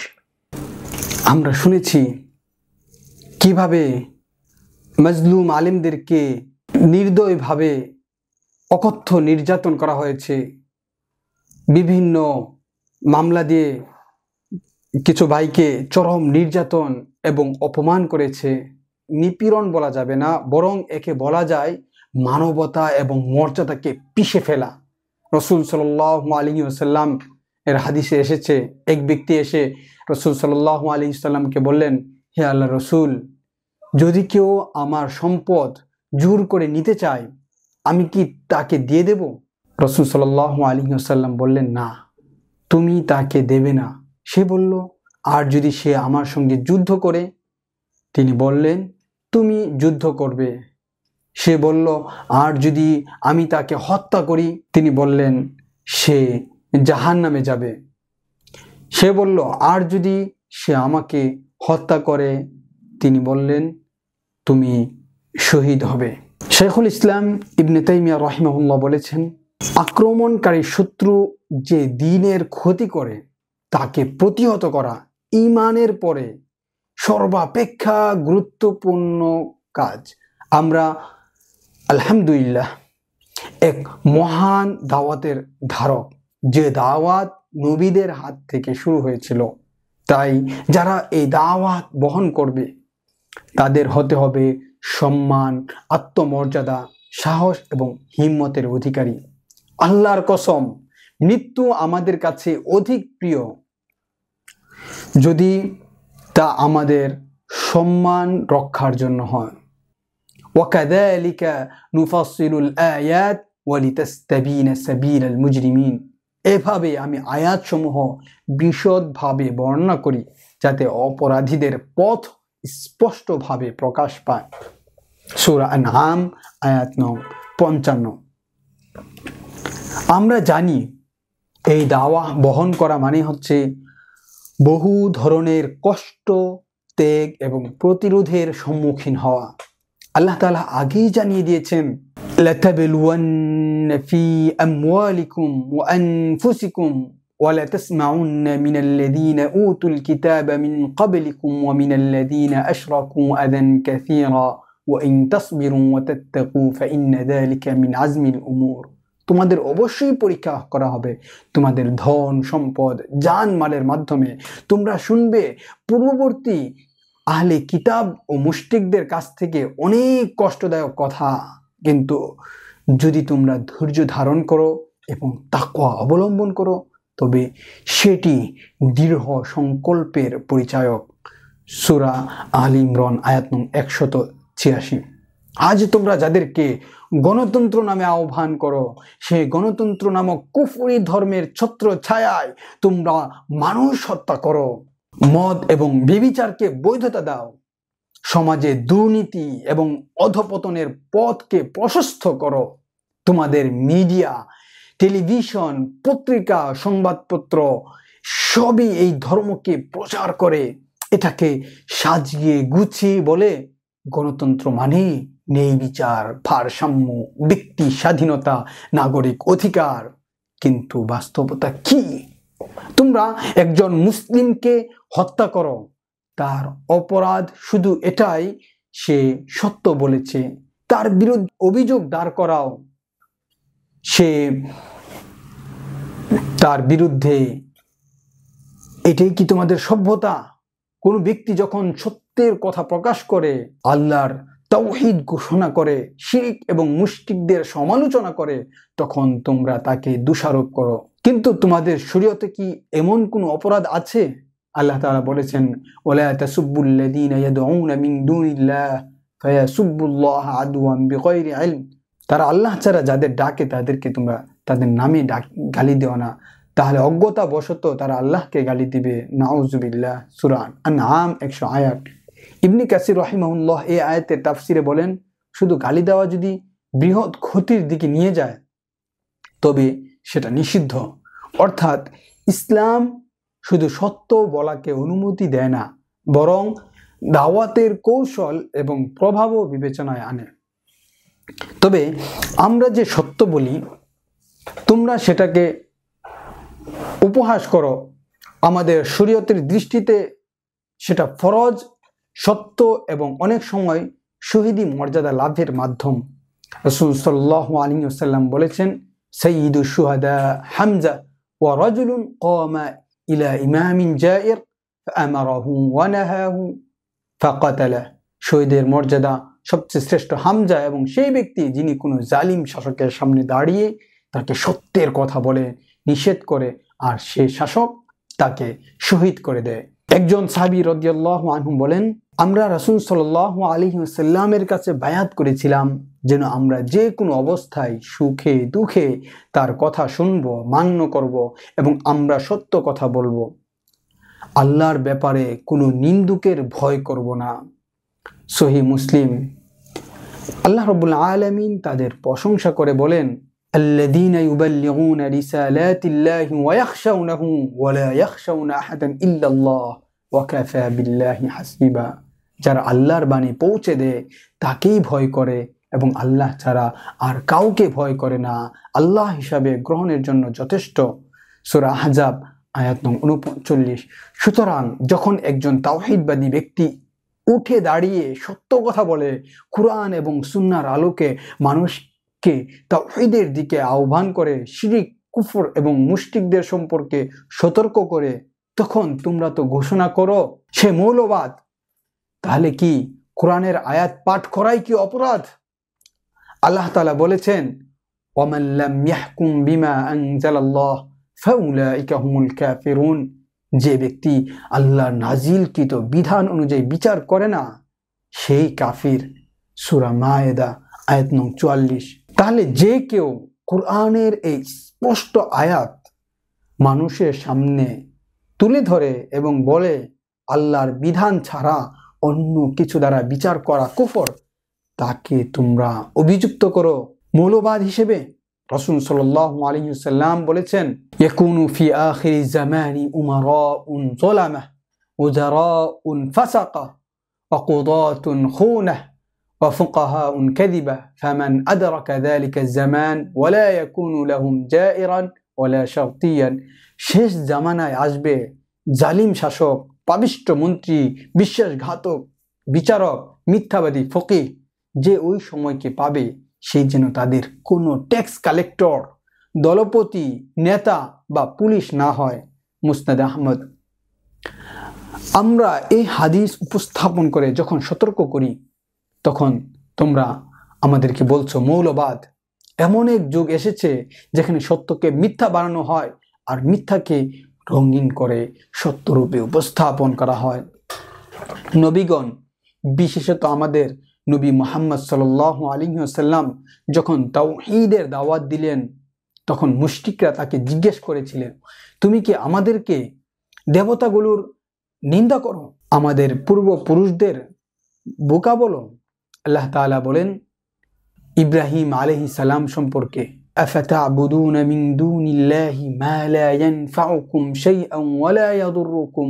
আমরা শুনেছি কিভাবে মাজলুম আলেমদেরকে নির্দয়ভাবে অকথ্য নির্যাতন করা হয়েছে, বিভিন্ন মামলা দিয়ে কিছু ভাইকে চরম নির্যাতন এবং অপমান করেছে। নিপীড়ন বলা যাবে না, বরং একে বলা যায় মানবতা এবং মর্যাদাকে পিষে ফেলা। রাসূল সাল্লাল্লাহু আলাইহি ওয়াসাল্লাম এর হাদিসে এসেছে, এক ব্যক্তি এসে রাসূল সাল্লাল্লাহু আলাইহি ওয়াসাল্লামকে বললেন, হে আল্লাহর রাসূল, যদি কেউ আমার সম্পদ জোর করে নিতে চায় আমি কি তাকে দিয়ে দেব? রাসূল সাল্লাল্লাহু আলাইহি ওয়াসাল্লাম বললেন, না, তুমি তাকে দেবে না। সে বলল, আর যদি সে আমার সঙ্গে যুদ্ধ করে? তিনি বললেন, তুমি যুদ্ধ করবে। সে বলল, আর যদি আমি তাকে হত্যা করি? তিনি বললেন, সে জাহান্নামে যাবে। সে বলল, আর যদি সে আমাকে হত্যা করে? তিনি বললেন, তুমি শহীদ হবে। শাইখুল ইসলাম ইবনে তাইমিয়া রাহিমাহুল্লাহ বলেছেন, আক্রমণকারী শত্রু যে দ্বীনের ক্ষতি করে তাকে প্রতিহত করা ঈমানের পরে সর্বাপেক্ষা গুরুত্বপূর্ণ কাজ। আমরা আলহামদুলিল্লাহ এক মহান দাওয়াতের ধারক, যে দাওয়াত নবীদের হাত থেকে শুরু হয়েছিল। তাই যারা এই দাওয়াত বহন করবে তাদের হতে হবে সম্মান, আত্মমর্যাদা, সাহস এবং হিম্মতের অধিকারী। আল্লাহর কসম, মৃত্যু আমাদের কাছে অধিক প্রিয় যদি তা আমাদের সম্মান রক্ষার জন্য হয়। ওয়াকাযালিকা নুফাসসিলুল আয়াত ওয়ালিতাস্তাবিনা সাবিলাল মুজরিমিন। এভাবে আমি আয়াতসমূহ বিশদভাবে বর্ণনা করি যাতে অপরাধীদের পথ স্পষ্টভাবে প্রকাশ পায়। সূরা আনআম আয়াত নং 55। আমরা জানি এই দাওয়া বহন করা মানে হচ্ছে বহু ধরনের কষ্ট, ত্যাগ এবং প্রতিরোধের সম্মুখীন হওয়া। আল্লাহ তাআলা আগেই জানিয়ে দিয়েছেন, লাতাবলুওয়ান্না ফি আমওয়ালিকুম ওয়া আনফুসিকুম ওয়া লাতাসমাউন্না মিনাল্লাযীনা উতুল কিতাবা মিন ক্বাবলিকুম ওয়া মিনাল্লাযীনা আশরাকু আযান কাসীরা ওয়া ইন তাসবিরু ওয়া তাত্তাকু ফাইন্না যালিকা মিন আজমিল উমুর। তোমাদের অবশ্যই পরীক্ষা করা হবে, তোমাদের ধন সম্পদ জানমালের মাধ্যমে। তোমরা শুনবে পূর্ববর্তী আহলে কিতাব ও মুশরিকদের কাছ থেকে অনেক কষ্টদায়ক কথা, কিন্তু যদি তোমরা ধৈর্য ধারণ করো এবং তাকওয়া অবলম্বন করো তবে সেটি দৃঢ় সংকল্পের পরিচায়ক। সূরা আলে ইমরান আয়াত নং 186। আজ তোমরা যাদেরকে গণতন্ত্র নামে আহ্বান করো, সেই গণতন্ত্র নামক কুফরি ধর্মের ছত্র ছায়ায় তোমরা মানুষ হত্যা করো, মদ এবং ব্যভিচারকে বৈধতা দাও, সমাজে দুর্নীতি এবং অধপতনের পথকে প্রশস্ত করো। তোমাদের মিডিয়া, টেলিভিশন, পত্রিকা, সংবাদপত্র সবই এই ধর্মকে প্রচার করে। এটাকে সাজিয়ে গুছিয়ে বলে গণতন্ত্র মানে ন্যায় বিচার, ভারসাম্য, ব্যক্তি স্বাধীনতা, নাগরিক অধিকার। কিন্তু বাস্তবতা কি? তোমরা একজন মুসলিমকে হত্যা করো, তার অপরাধ শুধু এটাই সে সত্য বলেছে, তার বিরুদ্ধে অভিযোগ দাঁড় করাও, সে তার বিরুদ্ধে। এটাই কি তোমাদের সভ্যতা? কোনো ব্যক্তি যখন সত্যের কথা প্রকাশ করে, আল্লাহর তাওহীদ ঘোষণা করে, শিরক এবং মুশরিকদের সমালোচনা করে, তখন তোমরা তাকে দোষারোপ করো। কিন্তু তোমাদের শরীয়তে কি এমন কোনো অপরাধ আছে? আল্লাহ তাআলা বলেছেন, ওয়ালা তাসুব্বুল্লাযীনা ইয়াদউনা মিন দুনিল্লাহ ফায়াসুব্বুল্লাহা আদওয়ান বিগাইরি ইলম। তারা আল্লাহ ছাড়া যাদের ডাকে তাদেরকে তোমরা তাদের নামে গালি দেও না, তাহলে অজ্ঞতা বশত তারা আল্লাহকে গালি দিবে। নাউজুবিল্লাহ। সূরা আনআম 100 আয়াত। ইবনে কাসির রাহিমাহুল্লাহ এই আয়াতের তাফসিরে বলেন, শুধু গালি দেওয়া যদি বৃহৎ ক্ষতির দিকে নিয়ে যায় তবে সেটা নিষিদ্ধ। অর্থাৎ ইসলাম শুধু সত্য বলাকে অনুমতি দেয় না, বরং দাওয়াতের কৌশল এবং প্রভাবও বিবেচনায় আনে। তবে আমরা যে সত্য বলি, তোমরা সেটাকে উপহাস করো, আমাদের শরীয়তের দৃষ্টিতে সেটা ফরজ, সত্য এবং অনেক সময় শহীদি মর্যাদা লাভের মাধ্যম। রাসূল সাল্লাল্লাহু আলাইহি ওয়াসাল্লাম বলেছেন, সাইয়্যিদুশ শুহাদা হামজা ওয়া রাজুলুন কামা ইলা ইমামিন জাইর ফাআমারাহু ওয়া নাহাহু ফাকাতালা। শহীদের মর্যাদা সবচেয়ে শ্রেষ্ঠ হামজা এবং সেই ব্যক্তি যিনি কোনো জালিম শাসকের সামনে দাঁড়িয়ে তাকে সত্যের কথা বলে, নিষেধ করে, আর সে শাসক তাকে শহীদ করে দেয়। একজন সাহাবী রাদিয়াল্লাহু আনহু বলেন, আমরা রাসূল সাল্লাল্লাহু আলাইহি ওয়াসাল্লামের কাছে বায়াত করেছিলাম যেন আমরা যে কোনো অবস্থায় সুখে দুঃখে তার কথা শুনবো, মান্য করব এবং আমরা সত্য কথা বলবো। আল্লাহর ব্যাপারে কোনো নিন্দুকের ভয় করব না। সহিহ মুসলিম। আল্লাহ রাব্বুল আলামিন তাদের প্রশংসা করে বলেন, আল্লাযীনা ইউবাল্লিগুনা রিসালাতিল্লাহি ওয়া ইয়াখশাউনাহু ওয়া লা ইয়াখশাউনা আহাদান ইল্লাল্লাহ ওয়া কাফা বিল্লাহি হাসিবা। যারা আল্লাহর বাণী পৌঁছে দেয় তাকেই ভয় করে এবং আল্লাহ ছাড়া আর কাউকে ভয় করে না, আল্লাহ হিসাবে গ্রহণের জন্য যথেষ্ট। সূরা আহজাব আয়াত নং 39। সুতরাং যখন একজন তাওহীদবাদী ব্যক্তি উঠে দাঁড়িয়ে সত্য কথা বলে, কুরআন এবং সুন্নাহর আলোকে মানুষকে তাওহীদের দিকে আহ্বান করে, শিরক, কুফর এবং মুশরিকদের সম্পর্কে সতর্ক করে, তখন তোমরা তো ঘোষণা করো সে মৌলবাদ। তাহলে কি কোরআনের আয়াত পাঠ করাই কি অপরাধ? আল্লাহ তাআলা বলেছেন, ওয়ামান লাম ইয়াহকুম বিমা আনজালাল্লাহ ফাউলাইকা হুমুল কাফিরুন। যে ব্যক্তি আল্লাহর নাজিলকৃত বিধান অনুযায়ী বিচার করে না সেই কাফির। সূরা মায়েদা আয়াত নং 44। তাহলে যে কেউ কোরআনের এই স্পষ্ট আয়াত মানুষের সামনে তুলে ধরে এবং বলে আল্লাহর বিধান ছাড়া অন্য কিছু দ্বারা বিচার করা কুফর, তাকে তোমরা অভিযুক্ত করো মৌলবাদ হিসেবে। রাসূল সাল্লাল্লাহু আলাইহি ওয়াসাল্লাম বলেছেন, ইয়াকুনু ফি আখিরি জামানি উমারাউন যালামা উজারাউন ফাসাকা ওয়া কুদাতুন খুনা ওয়া ফুকাহাউন কাযিবা ফামান আদরাকা যালিকা الزمان ولا يكون لهم جائرا ولا شرطيا। শেষ জামানায় আসবে জালিম শাসক, পাপিষ্ঠ মন্ত্রী, বিশ্বাসঘাতক বিচারক, মিথ্যাবাদী ফকিহ, যে ওই সময়কে পাবে সেই যেন তাদের কোনো ট্যাক্স কালেক্টর, দলপতি, নেতা বা পুলিশ না হয়। মুসনাদ আহমদ। আমরা এই হাদিস উপস্থাপন করে যখন সতর্ক করি, তখন তোমরা আমাদেরকে বলছো মৌলবাদ। এমন এক যুগ এসেছে যেখানে সত্যকে মিথ্যা বানানো হয় আর মিথ্যাকে রঙিন করে সত্যরূপে উপস্থাপন করা হয়। নবীগণ, বিশেষত আমাদের নবী মুহাম্মদ সাল্লাল্লাহু আলাইহি ওয়াসাল্লাম যখন তাওহীদের দাওয়াত দিলেন, তখন মুশরিকরা তাকে জিজ্ঞেস করেছিলেন, তুমি কি আমাদেরকে দেবতাগুলোর নিন্দা করো, আমাদের পূর্বপুরুষদের বোকা বলো? আল্লাহ তাআলা বলেন ইব্রাহিম আলাইহিস সালাম সম্পর্কে, আফাতা'বুদুনা মিন দুনিল্লাহি মা লা ইয়ানফাউকুম শাইআন ওয়া লা ইয়াদুররুকুম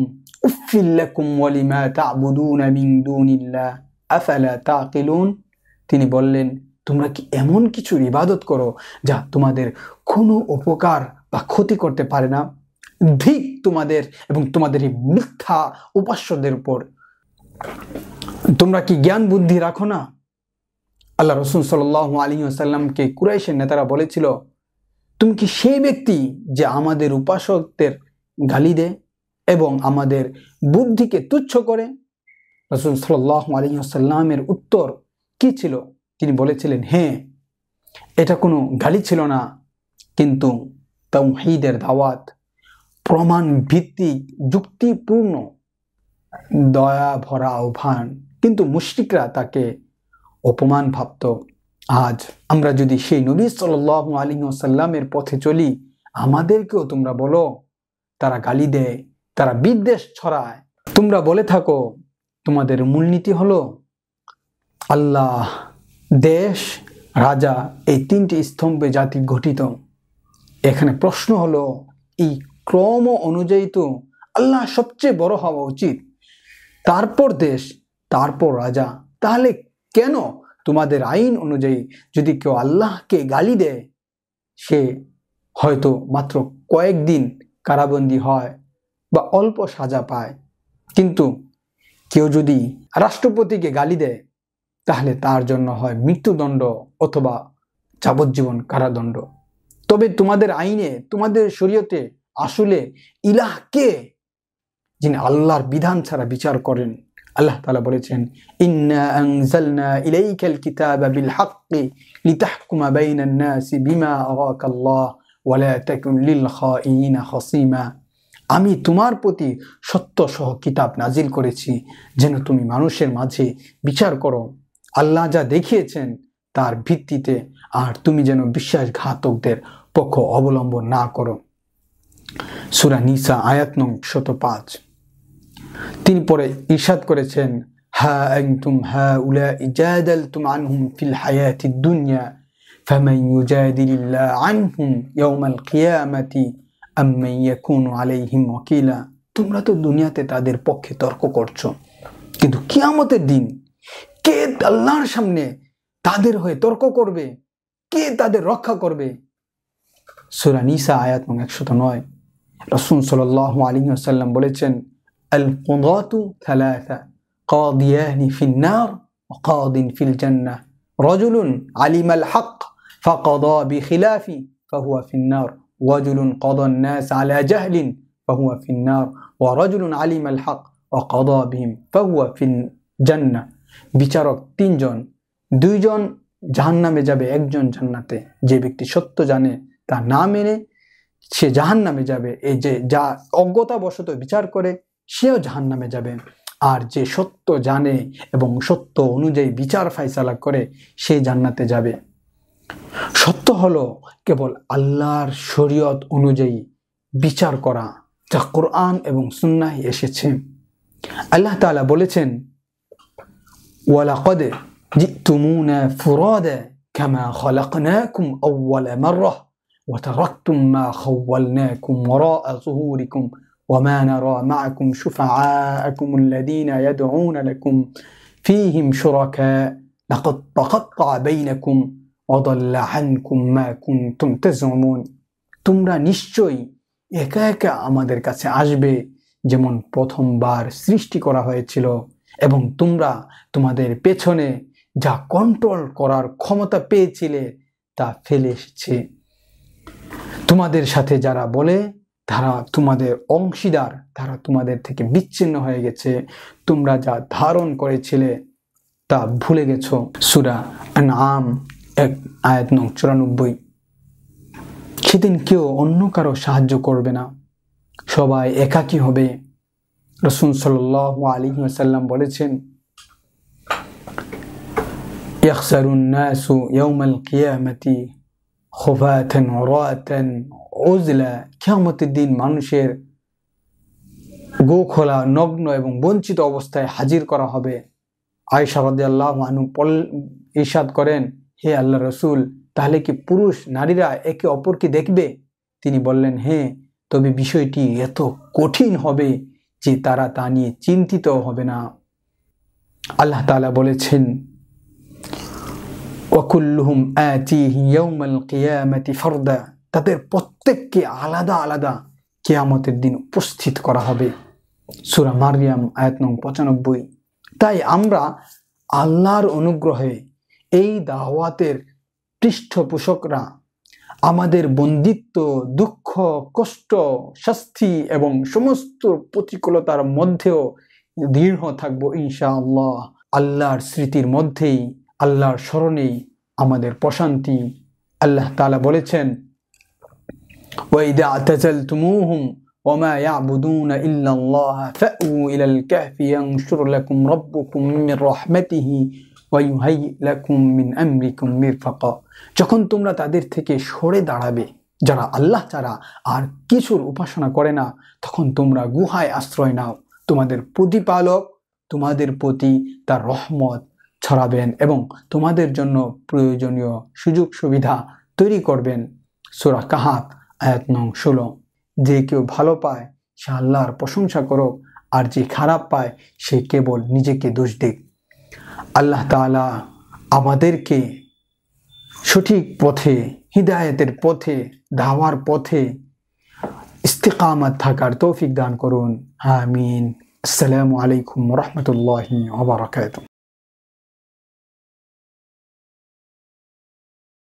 উফফিল লাকুম ওয়া লিমা তা'বুদুনা মিন দুনিল্লাহ আফালা তাকিলুন। তিনি বললেন, তোমরা কি এমন কিছুর ইবাদত করো যা তোমাদের কোনো উপকার বা ক্ষতি করতে পারে না? ধিক তোমাদের এবং তোমাদের এই মিথ্যা উপাস্যদের উপর। তোমরা কি জ্ঞান বুদ্ধি রাখো না? আল্লাহ রাসূল সাল্লাল্লাহু আলাইহি ওয়াসাল্লামকে কুরাইশের নেতারা বলেছিল, তুমি কি সেই ব্যক্তি যে আমাদের উপাসকদের গালি দেয় এবং আমাদের বুদ্ধিকে তুচ্ছ করে? রাসূল সাল্লাল্লাহু আলাইহি ওয়াসাল্লামের উত্তর কি ছিল? তিনি বলেছিলেন, হ্যাঁ, এটা কোনো গালি ছিল না, কিন্তু তাওহীদের দাওয়াত, প্রমাণ ভিত্তিক যুক্তিপূর্ণ দয়া ভরা আহ্বান। কিন্তু মুশরিকরা তাকে অপমান ভাবত। আজ আমরা যদি সেই নবী সাল্লাল্লাহু আলাইহি ওয়াসাল্লামের পথে চলি, আমাদেরকেও তোমরা বলো তারা গালি দেয়, তারা বিদ্বেষ ছড়ায়। তোমরা বলে থাকো তোমাদের মূলনীতি হলো আল্লাহ, দেশ, রাজা, এই তিনটি স্তম্ভে জাতি গঠিত। এখানে প্রশ্ন হলো, এই ক্রম অনুযায়ী তো আল্লাহ সবচেয়ে বড় হওয়া উচিত, তারপর দেশ, তারপর রাজা। তাহলে কেন তোমাদের আইন অনুযায়ী যদি কেউ আল্লাহকে গালি দেয়, সে হয়তো মাত্র কয়েকদিন কারাবন্দী হয় বা অল্প সাজা পায়, কিন্তু কেউ যদি রাষ্ট্রপতিকে গালি দেয় তাহলে তার জন্য হয় মৃত্যুদণ্ড অথবা যাবজ্জীবন কারাদণ্ড। তবে তোমাদের আইনে, তোমাদের শরীয়তে আসলে ইলাহ কে, যিনি আল্লাহর বিধান ছাড়া বিচার করেন? আল্লাহ তাআলা বলেছেন, ইন্না আনজালনা ইলাইকাল কিতাবা বিল হাক্কি লিতাহকুমা বাইনান নাসি বিমা আরাকাল্লাহ ওয়া লা তাকুন লিল খাইনিনা খাসিমা। আমি তোমার প্রতি সত্য সহ কিতাব নাজিল করেছি যেন তুমি মানুষের মাঝে বিচার করো আল্লাহ যা দেখিয়েছেন তার ভিত্তিতে, আর তুমি যেন বিশ্বাসঘাতকদের পক্ষ অবলম্বন না করো। সূরা নিসা আয়াত নং 105। তিনি পরে ইরশাদ করেছেন, হা আনতুম হাউলাই জাদালতুম আনহুম ফিল হায়াতিদ দুনিয়া ফামান ইউজাদিলিল্লাহু আনহুম ইয়াওমাল কিয়ামাতি আম্মান ইয়াকুনু আলাইহিম ওয়াকিলা। তোমরা তো দুনিয়াতে তাদের পক্ষে তর্ক করছো, কিন্তু কিয়ামতের দিন কে আল্লাহর সামনে তাদের হয়ে তর্ক করবে? কে তাদের রক্ষা করবে? সূরা নিসা আয়াত নং 109। রাসূল সাল্লাল্লাহু আলাইহি ওয়াসাল্লাম বলেছেন, আল কুদাতু থালাথা কাদিয়ানি ফিন নার ওয়া কাদিন ফিল জান্নাহ রাজুলুন আলিমাল হক ফাকাদা বিখিলাফি ফাহুয়া ফিন নার ওয়া রাজুলুন কাদান নাস আলা জাহলিন ফাহুয়া ফিন নার ওয়া রাজুলুন আলিমাল হক ওয়া কাদা বিহিম ফাহুয়া ফিন জান্নাহ। বিচারক তিনজন, দুইজন জাহান্নামে যাবে, একজন জান্নাতে। যে ব্যক্তি সত্য জানে তা না মেনে সে জাহান্নামে যাবে, এই যে যা অজ্ঞতাবশত বিচার করে সেও জাহান্নামে যাবে। আর যে সত্য জানে এবং সত্য অনুযায়ী বিচার ফায়সালা করে সে জান্নাতে যাবে। সত্য হলো কেবল আল্লাহর শরীয়ত অনুযায়ী বিচার করা, যা কোরআন এবং সুন্নাহে এসেছে। আল্লাহ তাআলা বলেছেন, ওয়ালাকাদ জিতুমুনা ফুরাদা কামা খালাকনাকুম আউওয়ালা মাররাহ ওয়া তারাকতুম মা খাওয়ালনাকুম ওয়ারাআ যুহুরিকুম ওয়া মা নারা মাআকুম শুফাআকুম আল্লাযীনা ইয়াদউনা লাকুম ফীহিম শুরাকা লাকাদ তাকাত্তাআ বাইনাকুম ওয়া দাল্লা আনকুম মা কুনতুম তাজউমুন। তোমরা নিশ্চয়ই একা একা আমাদের কাছে আসবে, যেমন প্রথমবার সৃষ্টি করা হয়েছিল, এবং তোমরা তোমাদের পেছনে যা কন্ট্রোল করার ক্ষমতা পেয়েছিলে তা ফেলে এসেছে। তোমাদের সাথে যারা বলে তারা তোমাদের অংশীদার, তারা তোমাদের থেকে বিচ্ছিন্ন হয়ে গেছে। তোমরা যা ধারণ করেছিলে তা ভুলে গেছো। সূরা আনআম 1 নং 94। সেদিন কেউ অন্য কারো সাহায্য করবে না, সবাই একাকী হবে। রাসূল সাল্লাল্লাহু আলাইহি ওয়াসাল্লাম বলেছেন, ইয়াখসারুন নাসু ইয়াউমাল কিয়ামাতি খুফাতান উরাতান উযলা। কিয়ামতের দিন মানুষের গোখোলা, নগ্ন এবং বঞ্চিত অবস্থায় হাজির করা হবে। আয়েশা রাদিয়াল্লাহু আনহা ইরশাদ করেন, হে আল্লাহর রাসূল, তাহলে কি পুরুষ নারীরা একে অপরকে দেখবে? তিনি বললেন, হ্যাঁ, তবে বিষয়টি এত কঠিন হবে যে তারা তা নিয়ে চিন্তিত হবে না। আল্লাহ তাআলা বলেছেন, ওয়াকুল্লুহুম আতিহি ইয়াউমাল কিয়ামাতি ফারদা। তাদের প্রত্যেককে আলাদা আলাদা কিয়ামতের দিন উপস্থিত করা হবে। সূরা মারইয়াম 1 নং 95। তাই আমরা আল্লাহর অনুগ্রহে এই দাওয়াতের পৃষ্ঠপোষকরা আমাদের বন্দিত্ব, দুঃখ, কষ্ট, শাস্তি এবং সমস্ত প্রতিকূলতার মধ্যেও দৃঢ় থাকবো ইনশাআল্লাহ। আল্লাহর স্মৃতির মধ্যেই, আল্লাহর স্মরণেই আমাদের প্রশান্তি। আল্লাহ তাআলা বলেছেন, ওয়াইদা আতাজালতুমুহুম ওয়ামা ইয়াবুদুনা ইল্লাল্লাহ ফাউ ইলাল কাহফি ইয়ানশুর লাকুম রাব্বুকুম মির রাহমাতিহি ওয়া ইউহাইয়্যি লাকুম মিন আমরিকুম মিরফাকা। যখন তোমরা তাদের থেকে সরে দাঁড়াবে, যারা আল্লাহ ছাড়া আর কিছুর উপাসনা করে না, তখন তোমরা গুহায় আশ্রয় নাও। তোমাদের প্রতিপালক তোমাদের প্রতি তার রহমত ছড়াবেন এবং তোমাদের জন্য প্রয়োজনীয় সুযোগ সুবিধা তৈরি করবেন। সূরা কাহাফ 1 নং 16। যে কেউ ভালো পায় সে আল্লাহর প্রশংসা করুক, আর যে খারাপ পায় সে কেবল নিজেকে দোষ দিক। আল্লাহ তাআলা আমাদেরকে সঠিক পথে, হিদায়াতের পথে, দাওয়ার পথে ইস্তিকামাত থাকার তৌফিক দান করুন। আমিন। আসসালামু আলাইকুম ওয়া রাহমাতুল্লাহি ওয়া বারাকাতুহু।